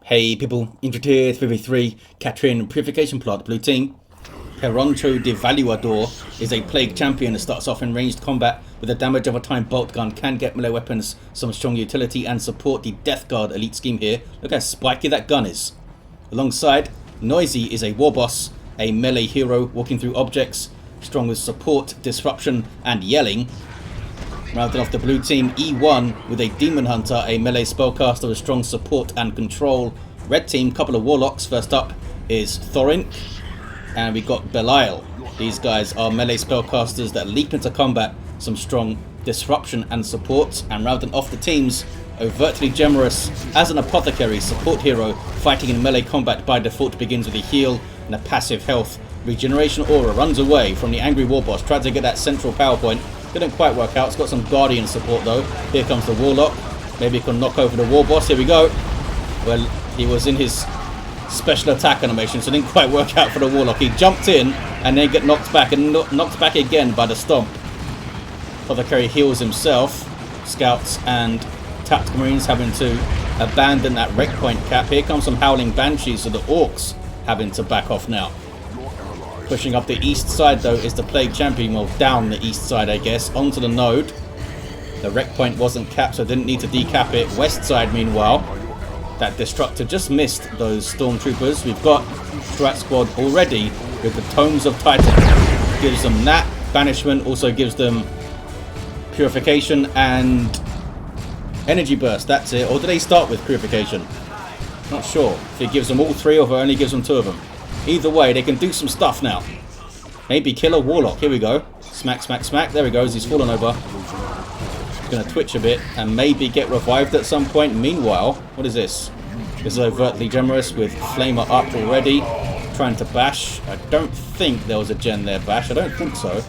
Hey people, Infiltrator 3v3, Katrin Purification Plot, blue team. Peroncho Devaluador is a plague champion that starts off in ranged combat with the damage of a time bolt gun, can get melee weapons, some strong utility and support the Death Guard elite scheme here. Look how spiky that gun is. Alongside, Noisy is a Warboss, a melee hero walking through objects, strong with support, disruption and yelling. Rounded off the blue team, E1 with a Daemonhunter, a melee spellcaster with strong support and control. Red team, couple of Warlocks. First up is Thorinc, and we got Belial. These guys are melee spellcasters that leap into combat, some strong disruption and support. And rounding off the teams, Overtly Gemerous as an Apothecary support hero, fighting in melee combat by default begins with a heal and a passive health. Regeneration aura, runs away from the angry Warboss, tried to get that central power point. Didn't quite work out. It's got some Guardian support though. Here comes the Warlock. Maybe he can knock over the Warboss. Here we go. Well, he was in his special attack animation, so it didn't quite work out for the Warlock. He jumped in and then get knocked back and knocked back again by the stomp. Apothecary heals himself. Scouts and tactical marines having to abandon that wreck point cap. Here comes some howling banshees, so the Orks having to back off now. Pushing up the east side though is the plague champion, well down the east side I guess, onto the node. The wreck point wasn't capped, so didn't need to decap it. West side meanwhile, that destructor just missed those stormtroopers. We've got Strat Squad already with the Tomes of Titan. Gives them that, banishment also gives them purification and energy burst, that's it. Or do they start with purification? Not sure if it gives them all three or if it only gives them two of them. Either way, they can do some stuff now. Maybe kill a Warlock. Here we go. Smack, smack, smack. There he goes. He's fallen over. He's going to twitch a bit and maybe get revived at some point. Meanwhile, what is this? This is Overtly Gemerous with Flamer up already. Trying to bash. I don't think there was a gen there, bash. I don't think so.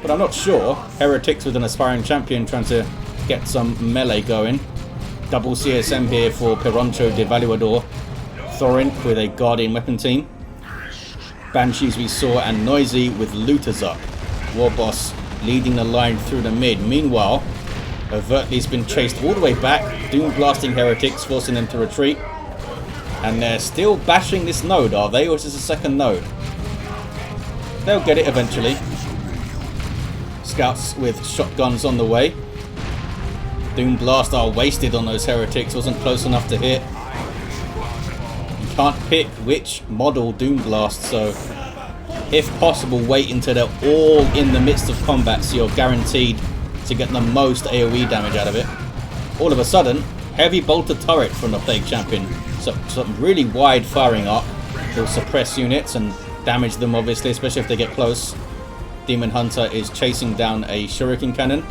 But I'm not sure. Heretics with an aspiring champion trying to get some melee going. Double CSM here for Peroncho Devaluador. Thorinc with a Guardian weapon team. Banshees we saw, and Noisy with looters up. Warboss leading the line through the mid. Meanwhile, Overtly's been chased all the way back, doom blasting heretics, forcing them to retreat. And they're still bashing this node, are they? Or is this a second node? They'll get it eventually. Scouts with shotguns on the way. Doom blast are wasted on those heretics, wasn't close enough to hit. Can't pick which model Doom Blast, so if possible wait until they're all in the midst of combat so you're guaranteed to get the most AoE damage out of it. All of a sudden, heavy bolted turret from the Plague Champion, so some really wide firing arc will suppress units and damage them obviously, especially if they get close. Daemonhunter is chasing down a Shuriken cannon.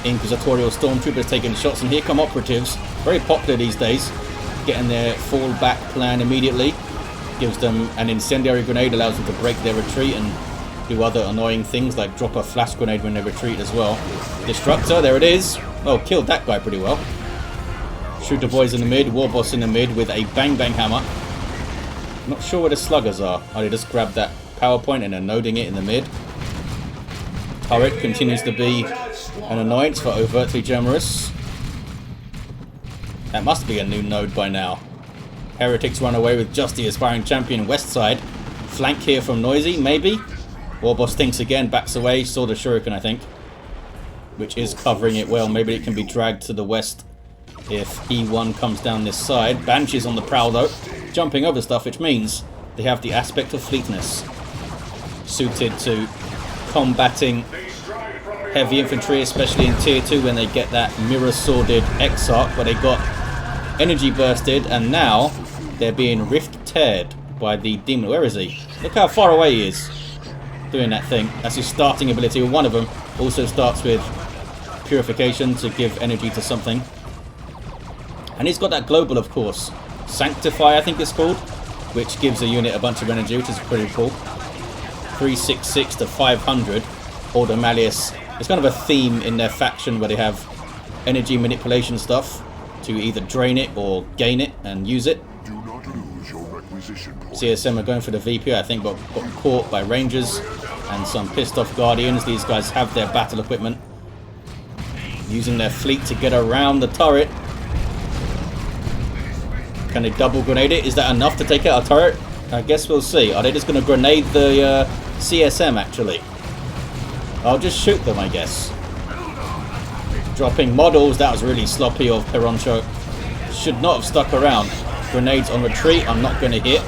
Inquisitorial Stormtroopers taking shots, and here come operatives, very popular these days. Getting their fallback plan immediately. Gives them an incendiary grenade, allows them to break their retreat and do other annoying things like drop a flash grenade when they retreat as well. Destructor, there it is. Oh, killed that guy pretty well. Shooter boys in the mid, Warboss in the mid with a bang bang hammer. Not sure where the sluggers are. Oh, they just grabbed that power point and are noding it in the mid. Turret continues to be an annoyance for Overtly Gemerous. That must be a new node by now. Heretics run away with just the aspiring champion west side. Flank here from Noisy, maybe? Warboss thinks again, backs away, saw the Shuriken I think. Which is covering it well. Maybe it can be dragged to the west if E1 comes down this side. Banshees on the prowl though, jumping over stuff, which means they have the aspect of fleetness. Suited to combating heavy infantry, especially in tier 2 when they get that mirror sworded Exarch, where they got energy bursted, and now they're being rift teared by the demon. Where is he? Look how far away he is doing that thing. That's his starting ability. One of them also starts with purification to give energy to something, and he's got that global, of course, Sanctify I think it's called, which gives a unit a bunch of energy, which is pretty cool. 366 to 500. Ordo Malleus. It's kind of a theme in their faction where they have energy manipulation stuff to either drain it or gain it and use it. CSM are going for the VP, I think, but got caught by Rangers and some pissed off Guardians. These guys have their battle equipment. Using their fleet to get around the turret. Can they double grenade it? Is that enough to take out a turret? I guess we'll see. Are they just going to grenade the CSM actually? I'll just shoot them, I guess. Dropping models, that was really sloppy of Peroncho. Should not have stuck around. Grenades on retreat, I'm not going to hit.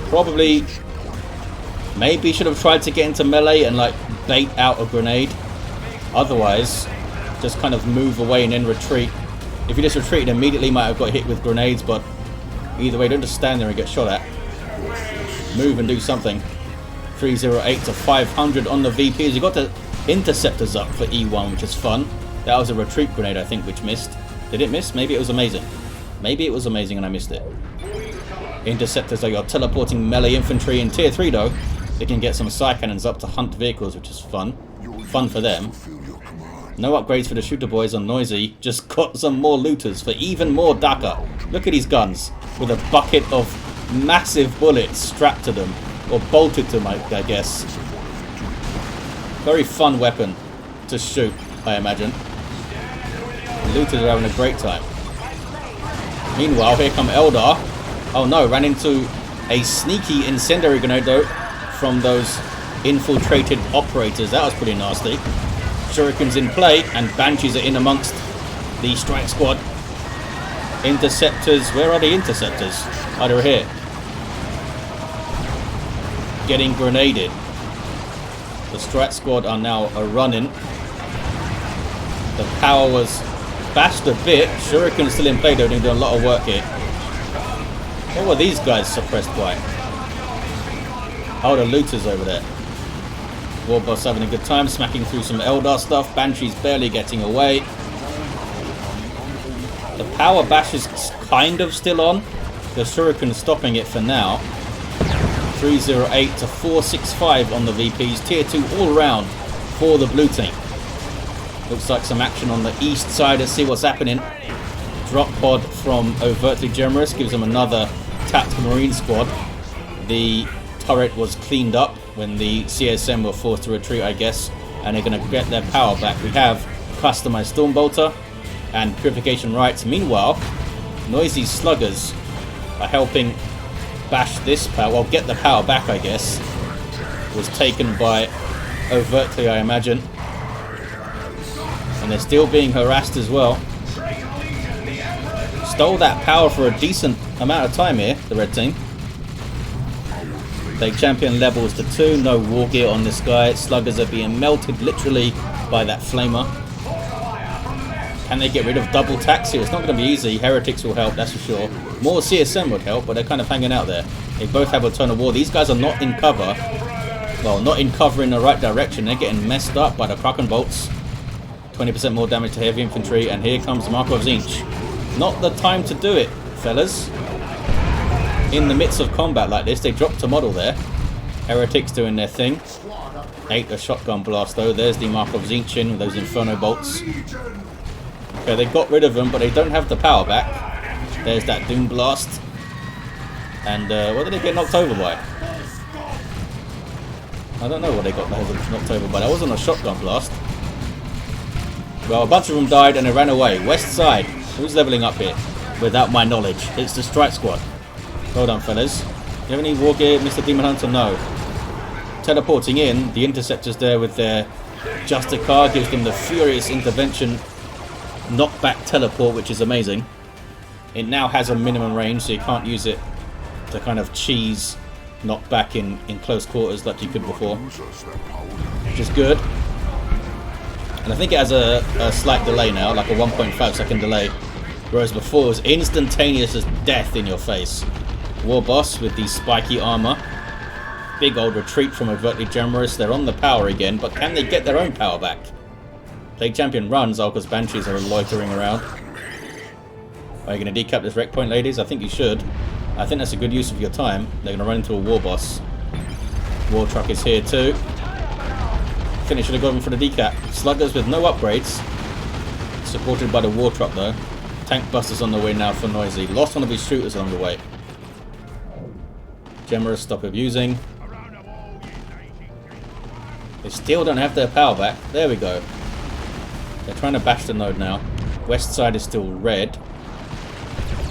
Probably, maybe should have tried to get into melee and like bait out a grenade. Otherwise, just kind of move away and then retreat. If you just retreated immediately, might have got hit with grenades, but either way, don't just stand there and get shot at. Move and do something. 308 to 500 on the VPs. You got the interceptors up for E1, which is fun. That was a retreat grenade, I think, which missed. Did it miss? Maybe it was amazing. Maybe it was amazing and I missed it. Interceptors are your teleporting melee infantry. In tier 3 though, they can get some side cannons up to hunt vehicles, which is fun. Fun for them. No upgrades for the shooter boys on Noisy. Just got some more looters for even more Daka. Look at these guns with a bucket of massive bullets strapped to them. Or bolted to them, I guess. Very fun weapon to shoot, I imagine. The looters are having a great time. Meanwhile, here come Eldar. Oh no, ran into a sneaky incendiary grenade though from those infiltrated operators. That was pretty nasty. Shurikens in play, and Banshees are in amongst the strike squad. Interceptors, where are the interceptors? Oh, they're here. Getting grenaded. The strike squad are now running. The power was bashed a bit. Shuriken still in play though, doing a lot of work here. What were these guys suppressed by? Oh, the looters over there. Warboss having a good time, smacking through some Eldar stuff. Banshee's barely getting away. The power bash is kind of still on. The Shuriken stopping it for now. 308 to 465 on the VPs. Tier 2 all round for the blue team. Looks like some action on the east side. Let's see what's happening. Drop pod from Overtly Gemerous gives them another tactical marine squad. The turret was cleaned up when the CSM were forced to retreat, I guess, and they're going to get their power back. We have customized Stormbolter and Purification Rites. Meanwhile, Noisy Sluggers are helping bash this power, well, get the power back, I guess. Was taken by Overtly, I imagine. And they're still being harassed as well. Stole that power for a decent amount of time here, the red team. They champion levels to 2, no war gear on this guy. Sluggers are being melted literally by that flamer. Can they get rid of double tax here? It's not going to be easy. Heretics will help, that's for sure. More CSM would help, but they're kind of hanging out there. They both have a ton of war. These guys are not in cover. Well, not in cover in the right direction. They're getting messed up by the Kraken bolts. 20% more damage to heavy infantry, and here comes Markov Zinch. Not the time to do it, fellas. In the midst of combat like this, they dropped a model there. Heretics doing their thing. Ate a shotgun blast though. There's the Markov Zinch in with those Inferno bolts. Okay, they got rid of them, but they don't have the power back. There's that Doom Blast. And what did they get knocked over by? I don't know what they got knocked over by. That wasn't a shotgun blast. Well, a bunch of them died and they ran away. West side. Who's leveling up here? Without my knowledge. It's the strike squad. Well done, fellas. Do you have any war gear, Mr. Daemonhunter? No. Teleporting in, the interceptors there with their Justicar gives them the furious intervention knockback teleport, which is amazing. It now has a minimum range, so you can't use it to kind of cheese knockback in close quarters like you could before, which is good. And I think it has a slight delay now, like a 1.5 second delay, whereas before it was instantaneous as death in your face. Warboss with the spiky armor. Big old retreat from Overtly Gemerous. They're on the power again, but can they get their own power back? Plague Champion runs, because Banshees are loitering around. Are you going to decap this wreck point, ladies? I think you should. I think that's a good use of your time. They're going to run into a Warboss. War Truck is here too. Finish should have gone for the decap. Sluggers with no upgrades. Supported by the War Truck though. Tank Busters on the way now for Noisy. Lost one of his shooters along the way. Gemerous stop abusing. They still don't have their power back. There we go. They're trying to bash the node now. West side is still red.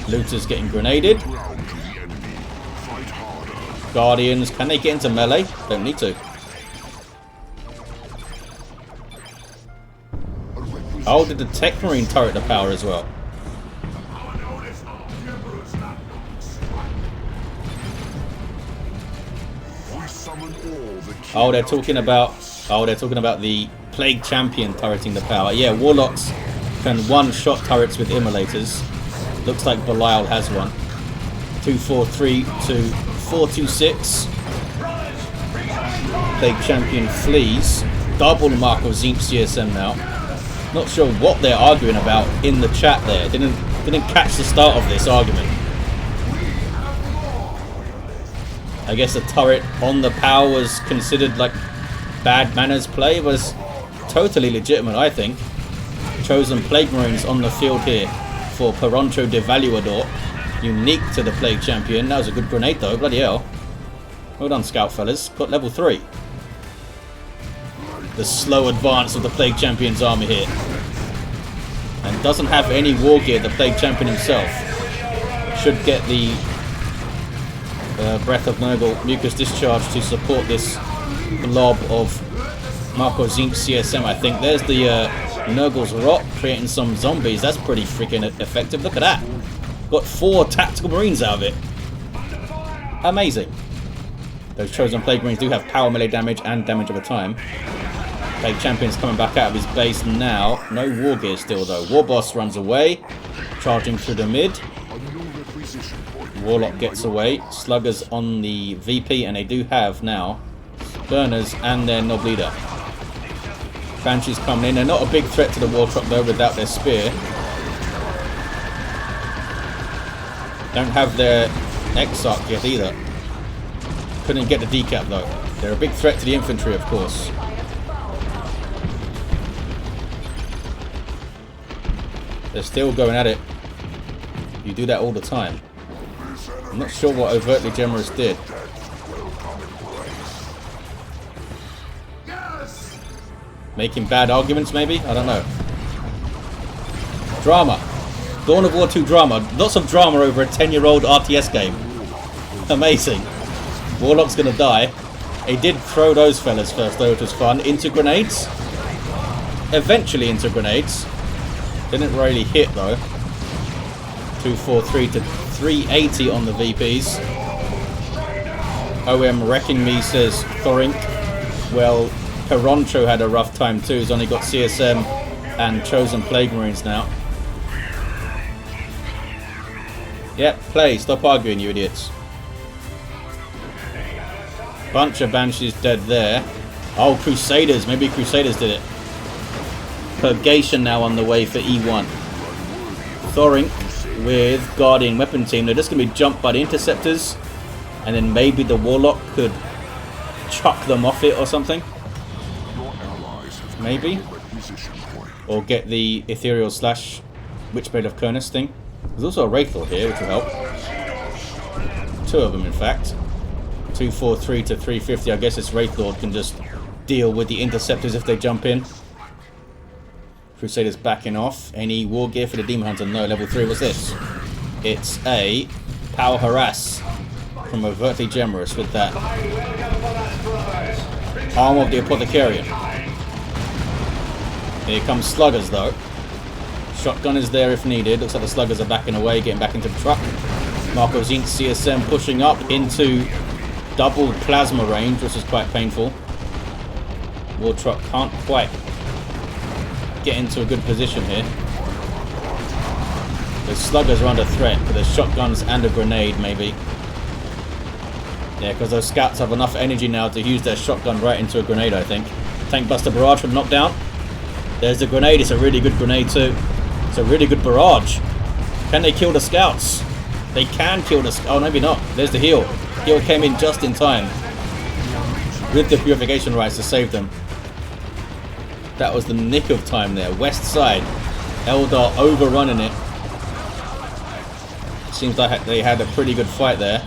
Looters getting grenaded. Guardians, can they get into melee? Don't need to. Oh, did the Tech Marine turret the power as well? Oh, they're talking about the Plague Champion turreting the power. Yeah, Warlocks can one-shot turrets with immolators. Looks like Belial has one. 243 to 426. Plague Champion flees. Double mark of Zinc CSM now. Not sure what they're arguing about in the chat there. Didn't catch the start of this argument. I guess a turret on the power was considered like bad manners play. It was totally legitimate, I think. Chosen Plague Marines on the field here for Peroncho Devaluador. Unique to the Plague Champion. That was a good grenade though, bloody hell. Well done, scout fellas. Got level 3. The slow advance of the Plague Champion's army here. And doesn't have any war gear, the Plague Champion himself. Should get the Breath of Nurgle Mucus Discharge to support this blob of Marco Zinc CSM, I think. There's the Nurgle's Rot creating some zombies. That's pretty freaking effective. Look at that. Got 4 tactical marines out of it. Amazing. Those chosen Plague Marines do have power melee damage and damage over time. Plague Champion's coming back out of his base now. No war gear still though. Warboss runs away. Charging through the mid. Warlock gets away. Sluggers on the VP, and they do have now Burners and their Nob Leader. Banshees coming in. They're not a big threat to the War Truck though without their spear. Don't have their Exarch yet either. Couldn't get the decap though. They're a big threat to the infantry, of course. They're still going at it. You do that all the time. I'm not sure what Overtly Gemerous did. Making bad arguments, maybe? I don't know. Drama. Dawn of War 2 drama. Lots of drama over a 10-year-old RTS game. Amazing. Warlock's gonna die. He did throw those fellas first, though, which was fun. Into grenades. Eventually into grenades. Didn't really hit, though. 243 to 380 on the VPs. OM wrecking me, says Thorinc. Well, Peroncho had a rough time too. He's only got CSM and chosen Plague Marines now. Yep, play. Stop arguing, you idiots. Bunch of Banshees dead there. Oh, Crusaders. Maybe Crusaders did it. Purgation now on the way for E1. Thorinc with Guardian Weapon Team. They're just going to be jumped by the Interceptors. And then maybe the Warlock could chuck them off it or something. Maybe. Or get the Ethereal Slash Witchblade of Kernus thing. There's also a Wraithlord here, which will help. 2 of them, in fact. 243 to 350. I guess this Wraithlord can just deal with the Interceptors if they jump in. Crusaders backing off. Any war gear for the Daemonhunter? No, level 3. What's this? It's a Power Harass from Overtly Gemerous with that Arm of the Apothecary. Here comes Sluggers though. Shotgun is there if needed. Looks like the Sluggers are backing away, getting back into the truck. Marco Zinc CSM pushing up into double plasma range, which is quite painful. War Truck can't quite get into a good position here. The Sluggers are under threat, but there's shotguns and a grenade maybe. Yeah, because those scouts have enough energy now to use their shotgun right into a grenade, I think. Tank Buster Barrage from knockdown. There's the grenade. It's a really good grenade too. It's a really good barrage. Can they kill the scouts? They can kill the... Oh, maybe not. There's the heal. Heal came in just in time with the purification rites to save them. That was the nick of time there. West side. Eldar overrunning it. Seems like they had a pretty good fight there.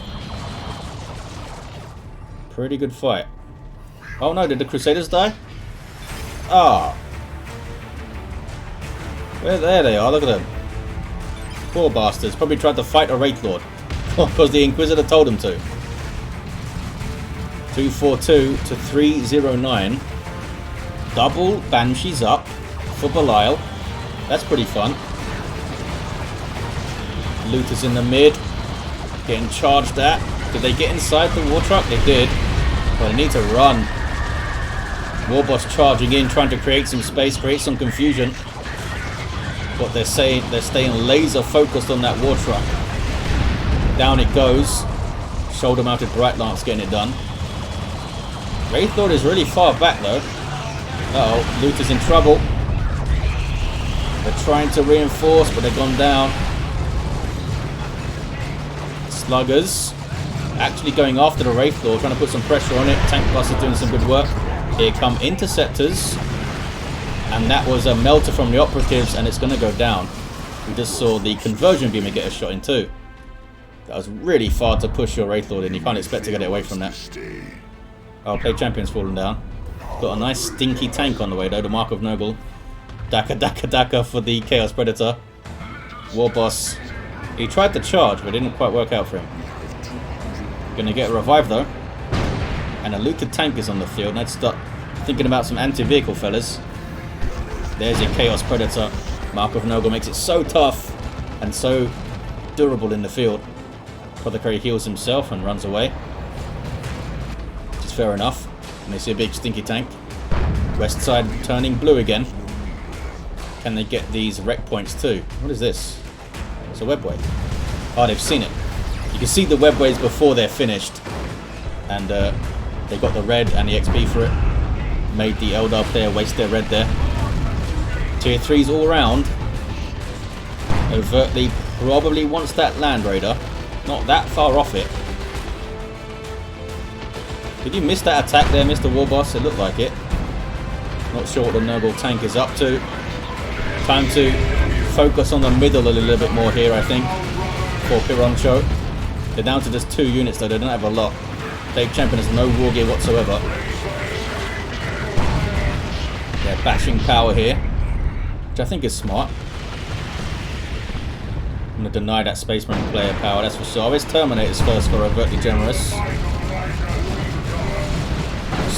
Pretty good fight. Oh no, did the Crusaders die? Ah. There they are, look at them. Poor bastards. Probably tried to fight a Wraith Lord. Because the Inquisitor told him to. 242 to 309. Double Banshees up for Belial. That's pretty fun. Looters in the mid. Getting charged at. Did they get inside the war truck? They did. But they need to run. Warboss charging in, trying to create some space, create some confusion. But they're saying they're staying laser focused on that war truck. Down it goes. Shoulder mounted Bright Lance getting it done. Wraith Lord is really far back though. Uh-oh, Luther's in trouble. They're trying to reinforce, but they've gone down. Sluggers actually going after the Wraith Lord, trying to put some pressure on it. Tank Buster doing some good work. Here come Interceptors. And that was a melter from the Operatives, and it's going to go down. We just saw the Conversion Beamer get a shot in too. That was really far to push your Wraith Lord in. You can't expect to get it away from that. Our Plague Champion's fallen down. Got a nice stinky tank on the way though, the Mark of Noble. Daka for the Chaos Predator. Warboss. He tried to charge, but it didn't quite work out for him. Gonna get a revive though. And a looted tank is on the field. Let's start thinking about some anti-vehicle fellas. There's a Chaos Predator. Mark of Noble makes it so tough and so durable in the field. Apothecary heals himself and runs away. Which is fair enough. And they see a big stinky tank. West side turning blue again. Can they get these wreck points too? What is this? It's a webway. Oh, they've seen it. You can see the webways before they're finished. And they got the red and the XP for it. Made the Eldar player waste their red there. Tier 3s all around. Overtly probably wants that Land Raider. Not that far off it. Did you miss that attack there, Mr. Warboss? It looked like it. Not sure what the Noble tank is up to. Time to focus on the middle a little bit more here, I think, for Peroncho. They're down to just 2 units though, they don't have a lot. Plague Champion has no war gear whatsoever. They're bashing power here, which I think is smart. I'm going to deny that Space Marine player power, that's for sure. Always Terminators first for Overtly Gemerous.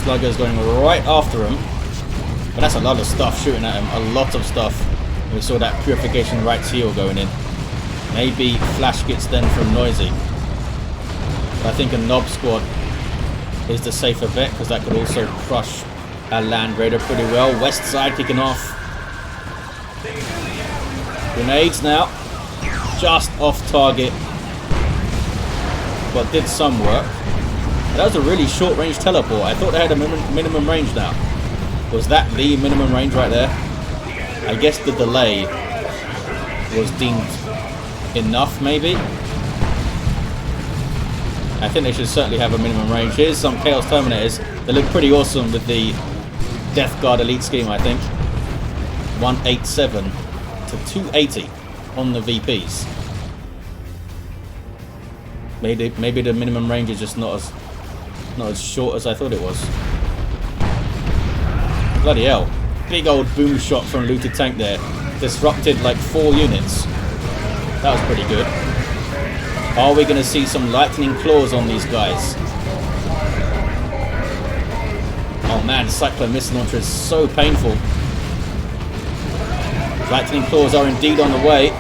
Slugger's going right after him. But that's a lot of stuff shooting at him, a lot of stuff. We saw that Purification Rights heal going in. Maybe Flash gets then from Noisy. But I think a Knob Squad is the safer bet, because that could also crush a Land Raider pretty well. West side kicking off. Grenades now. Just off target. But did some work. That was a really short range teleport. I thought they had a minimum range now. Was that the minimum range right there? I guess the delay was deemed enough, maybe. I think they should certainly have a minimum range. Here's some Chaos Terminators. They look pretty awesome with the Death Guard Elite scheme, I think. 187 to 280 on the VPs. Maybe the minimum range is just not as short as I thought it was. Bloody hell. Big old boom shot from looted tank there. Disrupted like 4 units. That was pretty good. Are we going to see some lightning claws on these guys? Oh man, Cyclone Missile Launcher is so painful. Lightning claws are indeed on the way.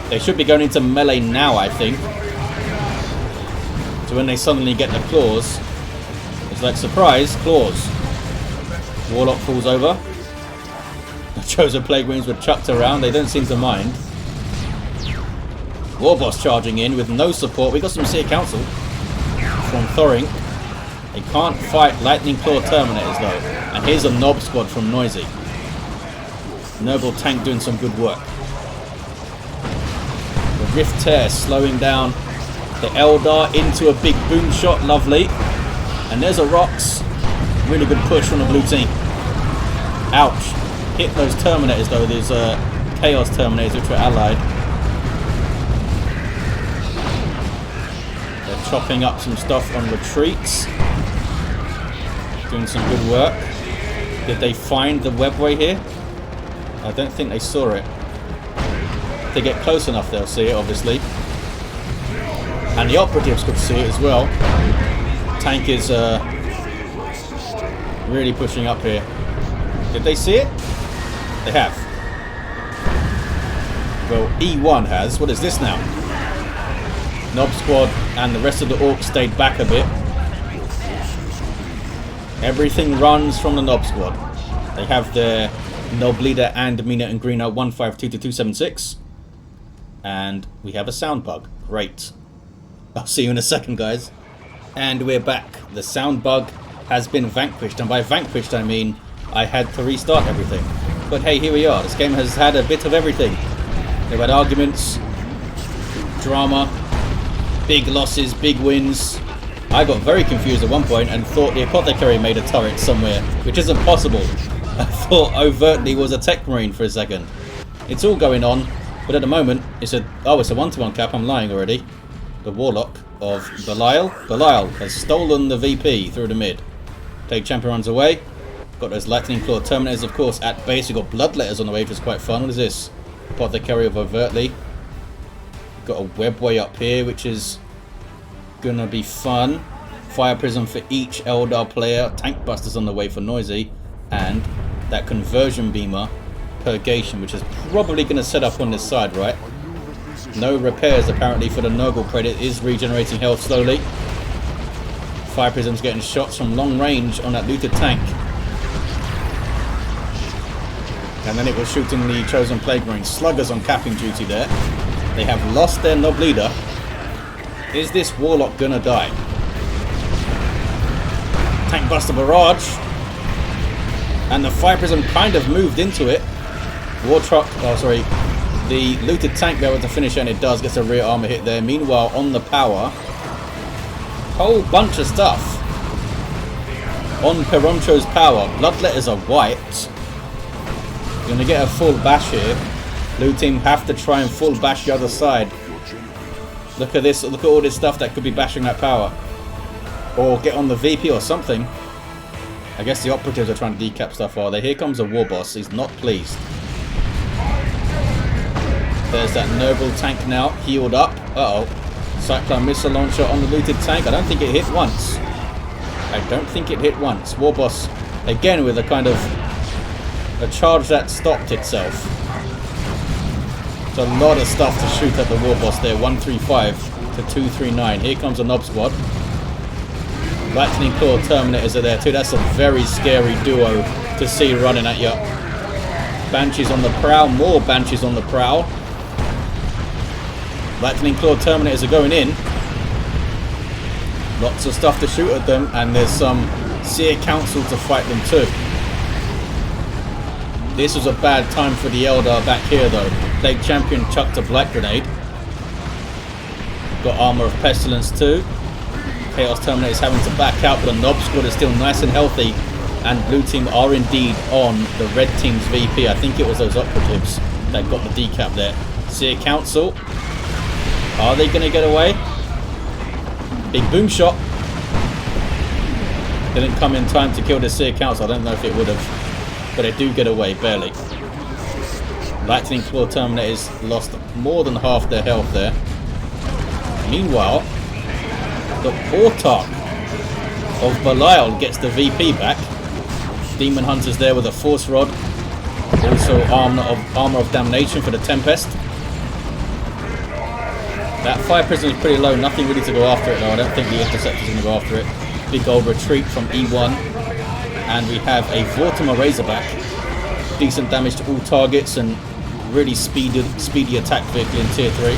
They should be going into melee now, I think. So when they suddenly get the claws, it's like, surprise, claws. Warlock falls over. The Chosen Plague Marines were chucked around. They don't seem to mind. Warboss charging in with no support. We got some Seer Council from Thorinc. They can't fight Lightning Claw Terminators though. And here's a Knob Squad from Noisy. Noble tank doing some good work. The Rift Tear slowing down the Eldar into a big boom shot. Lovely. And there's a Rocks. Really good push from the blue team. Ouch. Hit those Terminators though. These Chaos Terminators which were allied. They're chopping up some stuff on retreats. Doing some good work. Did they find the webway here? I don't think they saw it. If they get close enough, they'll see it, obviously. And the operatives could see it as well. Tank is really pushing up here. Did they see it? They have. Well, E1 has. What is this now? Nob squad and the rest of the Orks stayed back a bit. Everything runs from the Nob squad. They have their Nob leader and Mina and Green at 152 to 276. And we have a sound bug. Great. I'll see you in a second, guys. And we're back. The sound bug has been vanquished. And by vanquished, I mean I had to restart everything. But hey, here we are. This game has had a bit of everything. They've had arguments, drama, big losses, big wins. I got very confused at one point and thought the Apothecary made a turret somewhere, which isn't possible. I thought Overtly was a tech marine for a second. It's all going on, but at the moment, it's a 1-to-1 cap. I'm lying already. The Warlock of Belial. Belial has stolen the VP through the mid. Plague Champion runs away. Got those Lightning Claw Terminators, of course, at base. We've got Bloodletters on the way, which is quite fun. What is this? Apothecary of Overtly. Got a Webway up here, which is gonna be fun. Fire Prism for each Eldar player. Tank Busters on the way for Noisy. And that Conversion Beamer, Purgation, which is probably gonna set up on this side, right? No repairs apparently for the Nurgle credit. Is regenerating health slowly. Fire Prism's getting shots from long range on that looted tank. And then it was shooting the Chosen Plague Marine. Sluggers on capping duty there. They have lost their Nob leader. Is this Warlock gonna die? Tank Buster Barrage. And the Fire Prism kind of moved into it. War Truck, oh sorry. The looted tank there with the finish, and it does, gets a rear armor hit there. Meanwhile, on the power, whole bunch of stuff. On Peroncho's power, Bloodletters are white. You're gonna get a full bash here. Blue team have to try and full bash the other side. Look at this, look at all this stuff that could be bashing that power. Or get on the VP or something. I guess the operatives are trying to decap stuff, are they? Here comes a Warboss, he's not pleased. There's that Nurgle tank now, healed up. Uh-oh. Cyclone missile launcher on the looted tank. I don't think it hit once. I don't think it hit once. Warboss, again with a kind of a charge that stopped itself. It's a lot of stuff to shoot at the Warboss there. 135 to 239. Here comes a Nob squad. Lightning Claw Terminators are there too. That's a very scary duo to see running at you. Banshees on the prowl. More Banshees on the prowl. Lightning Claw Terminators are going in. Lots of stuff to shoot at them, and there's some Seer Council to fight them too. This was a bad time for the Eldar back here though. Plague Champion chucked a Black Grenade. Got Armor of Pestilence too. Chaos Terminator is having to back out, but the Nob squad is still nice and healthy. And blue team are indeed on the red team's VP. I think it was those operatives that got the decap there. Seer Council. Are they going to get away? Big boom shot. Didn't come in time to kill the Seer Council. I don't know if it would have. But they do get away, barely. Lightning Claw Terminators lost more than half their health there. Meanwhile, the Portarch of Belial gets the VP back. Daemonhunter's there with a Force Rod. Also Armor of Damnation for the Tempest. That Fire Prism is pretty low, nothing really to go after it though. I don't think the Interceptor's going to go after it. Big old retreat from E1. And we have a Vortimer Razorback. Decent damage to all targets and really speedy attack vehicle in tier 3.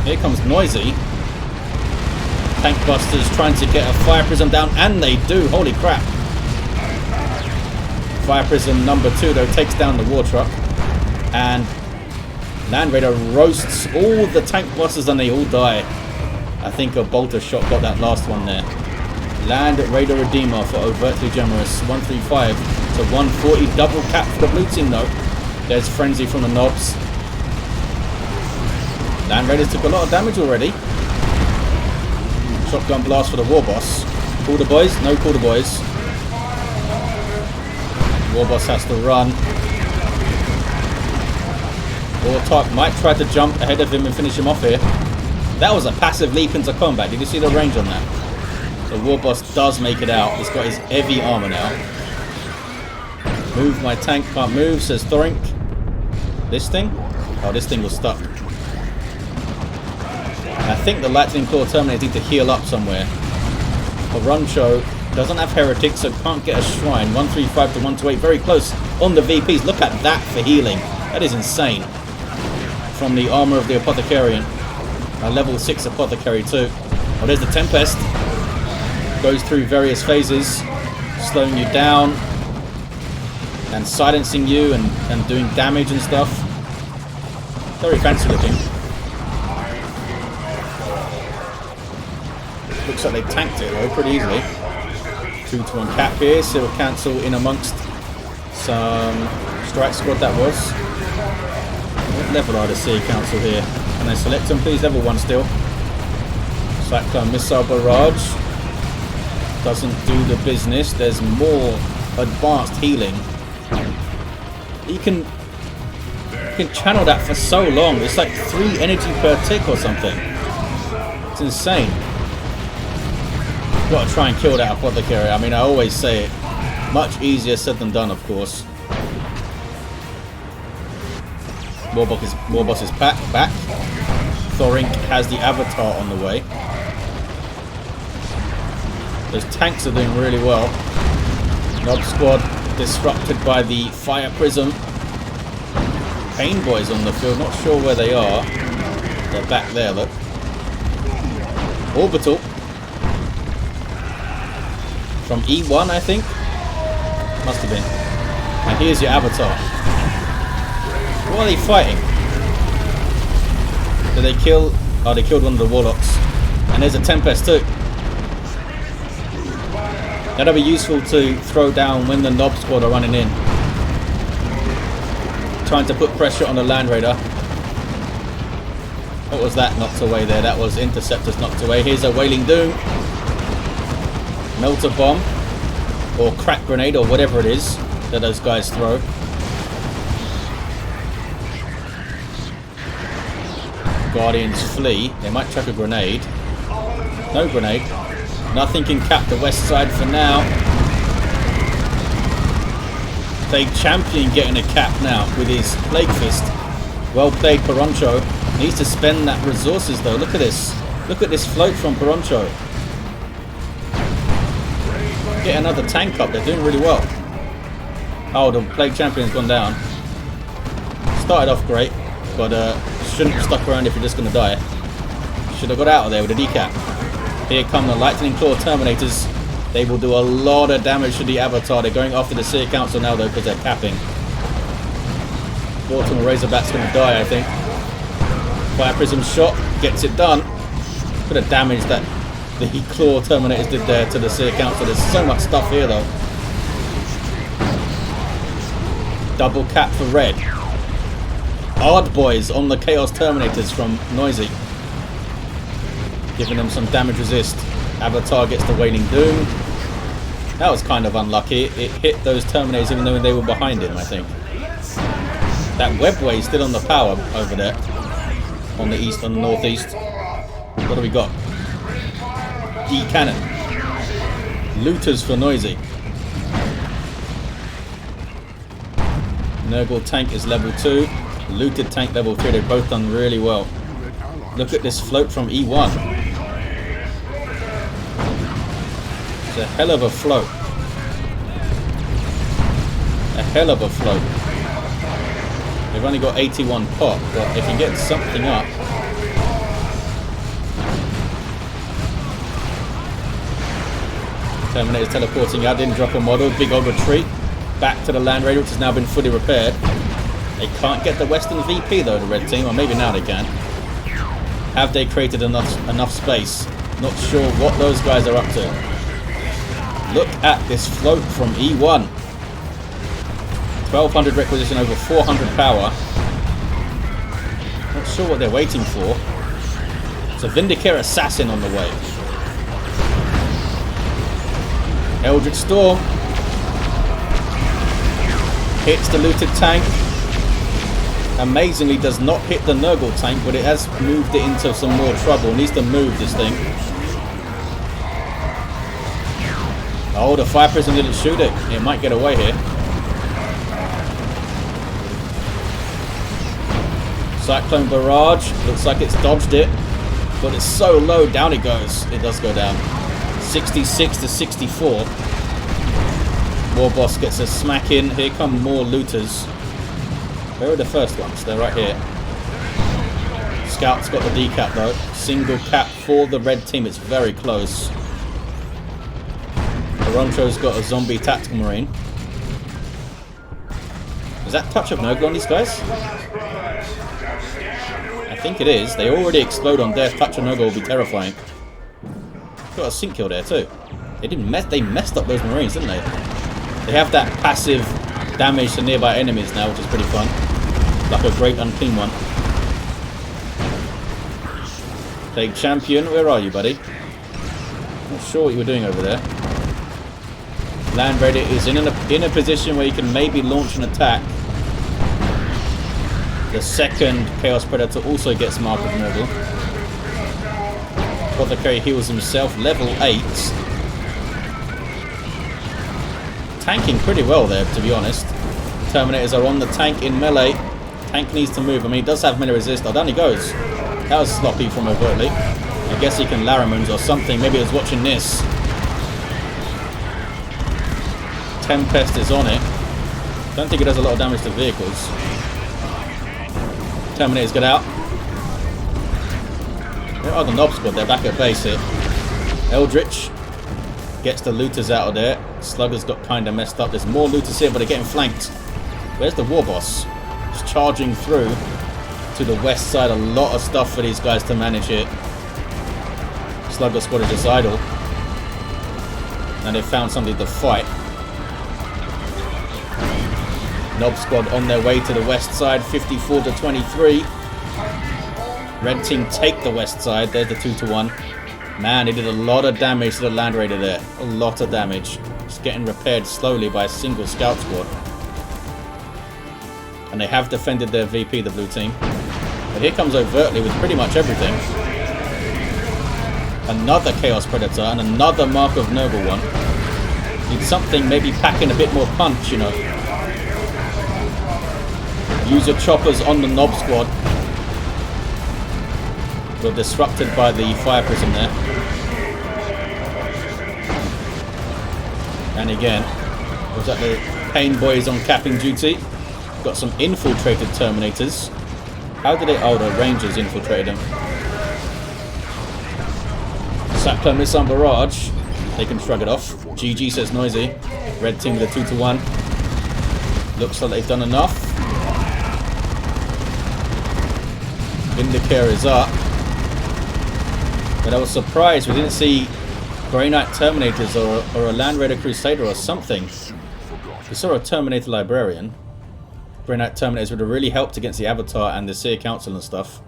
Here comes Noisy. Tank Busters trying to get a Fire Prism down, and they do, holy crap. Fire Prism number 2 though takes down the War Truck. And Land Raider roasts all the Tank Busters and they all die. I think a bolter shot got that last one there. Land Raider Redeemer for Overtly Gemerous. 135 to 140. Double cap for the blue team though. There's Frenzy from the Nobs. Land Raiders took a lot of damage already. Shotgun blast for the Warboss. Call the boys? No call the boys. Warboss has to run. Warlock might try to jump ahead of him and finish him off here. That was a passive leap into combat. Did you see the range on that? So Warboss does make it out. He's got his heavy armor now. Move, my tank can't move, says Thorinc. This thing? Oh, this thing was stuck. I think the Lightning Claw Terminators need to heal up somewhere. Peroncho doesn't have Heretics, so can't get a Shrine. 135 to 128, very close on the VPs. Look at that for healing. That is insane. From the armor of the Apothecarian. A level 6 Apothecary too. Oh, there's the Tempest. Goes through various phases, slowing you down and silencing you and doing damage and stuff. Very fancy looking. Looks like they tanked it though pretty easily. 2-to-1 cap here, so we'll cancel in amongst some strike squad that was. What level are the Sea Council here? Can I select them please? Level 1 still. Cyclone Missile Barrage. Doesn't do the business. There's more advanced healing. You can channel that for so long. It's like 3 energy per tick or something. It's insane. Got to try and kill that Apothecary. I mean, I always say it. Much easier said than done, of course. Warboss is back. Thorinc has the Avatar on the way. Those tanks are doing really well. Nob squad disrupted by the Fire Prism. Pain Boys on the field, not sure where they are. They're back there, look. Orbital. From E1, I think. Must have been. And here's your Avatar. What are they fighting? Did they kill... Oh, they killed one of the Warlocks. And there's a Tempest too. That'll be useful to throw down when the Nob squad are running in. Trying to put pressure on the Land Raider. What was that knocked away there? That was Interceptors knocked away. Here's a Wailing Doom. Melter Bomb. Or Crack Grenade or whatever it is that those guys throw. Guardians flee. They might chuck a grenade. No grenade. Nothing can cap the west side for now. Plague Champion getting a cap now with his Plague Fist. Well played, Peroncho. Needs to spend that resources though. Look at this. Look at this float from Peroncho. Get another tank up. They're doing really well. Oh, the Plague Champion's gone down. Started off great, but shouldn't have stuck around if you're just going to die. Should have got out of there with a decap. Here come the Lightning Claw Terminators. They will do a lot of damage to the Avatar. They're going after the Seer Council now though because they're capping. Baltimore Razorback's going to die, I think. Fire Prism shot gets it done. Bit of damage that the Claw Terminators did there to the Seer Council. There's so much stuff here though. Double cap for red. Odd Boys on the Chaos Terminators from Noisy. Giving them some damage resist. Avatar gets the Wailing Doom. That was kind of unlucky. It hit those Terminators even though they were behind him, I think. That Webway is still on the power over there. On the east, on the northeast. What do we got? D-Cannon. Looters for Noisy. Nurgle Tank is level 2. Looted Tank level 3. They've both done really well. Look at this float from E1. It's a hell of a float. A hell of a float. They've only got 81 pop, but if you get something up... Terminator's teleporting out, didn't drop a model. Big old retreat. Back to the Land Raider, which has now been fully repaired. They can't get the Western VP though, the red team, or maybe now they can. Have they created enough space? Not sure what those guys are up to. Look at this float from E1. 1200 requisition, over 400 power. Not sure what they're waiting for. It's a Vindicare Assassin on the way. Eldritch Storm. Hits the looted tank. amazingly does not hit the Nurgle tank, but it has moved it into some more trouble. It needs to move this thing. Oh, the Fire Prison didn't shoot it. It might get away here. Cyclone Barrage. Looks like it's dodged it. But it's so low. Down it goes. It does go down. 66 to 64. Warboss gets a smack in. Here come more looters. Where are the first ones? They're right here. Scout's got the decap though. Single cap for the red team. It's very close. Peroncho's got a zombie tactical marine. Is that touch of Nurgle on these guys? I think it is. They already explode on death. Touch of Nurgle will be terrifying. Got a sync kill there too. They messed up those marines, didn't they? They have that passive damage to nearby enemies now, which is pretty fun. Like a great unclean one. Plague Champion, where are you, buddy? Not sure what you were doing over there. Land Raider is in a position where you can maybe launch an attack. The second Chaos Predator also gets Mark of Nurgle. Apothecary heals himself, level 8. Tanking pretty well there, to be honest. Terminators are on the tank in melee. Tank needs to move. I mean, he does have melee resist. Oh, down he goes. That was sloppy from Overtly. I guess he can Laramons or something. Maybe he was watching this. Tempest is on it. Don't think it does a lot of damage to vehicles. Terminators get out. Where are the Knob Squad? They're back at base here. Eldritch gets the looters out of there. Slugger's got kind of messed up. There's more looters here, but they're getting flanked. Where's the Warboss? Just charging through to the west side. A lot of stuff for these guys to manage here. Slugger Squad is just idle. And they found something to fight. Knob Squad on their way to the west side. 54 to 23. Red team take the west side. There's the 2-1. Man, they did a lot of damage to the Land Raider there. A lot of damage. It's getting repaired slowly by a single scout squad. And they have defended their VP, the blue team. But here comes Overtly with pretty much everything. Another Chaos Predator and another Mark of Nurgle one. Need something maybe packing a bit more punch, you know. Use your choppers on the Knob Squad. We're disrupted by the Fire Prison there. And again, was that the Pain Boys on capping duty? Got some infiltrated Terminators. How did they... Oh, the Rangers infiltrated them. Cyclone Missile Barrage. They can shrug it off. GG says Noisy. Red team with a 2-1. Looks like they've done enough. Vindicare is up. But I was surprised we didn't see Grey Knight Terminators or a Land Raider Crusader or something. We saw a Terminator Librarian. Grey Knight Terminators would have really helped against the Avatar and the Seer Council and stuff.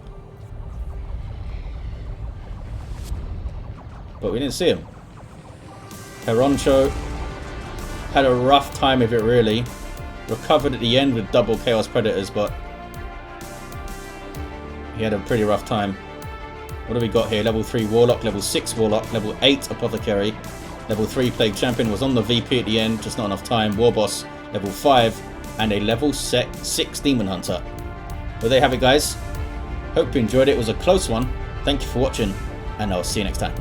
But we didn't see him. Peroncho had a rough time of it, really. Recovered at the end with double Chaos Predators, but he had a pretty rough time. What do we got here? Level 3 Warlock, level 6 Warlock, level 8 Apothecary, level 3 Plague Champion was on the VP at the end, just not enough time. Warboss, level 5, and a level 6 Daemonhunter. Well, there you have it, guys. Hope you enjoyed it. It was a close one. Thank you for watching, and I'll see you next time.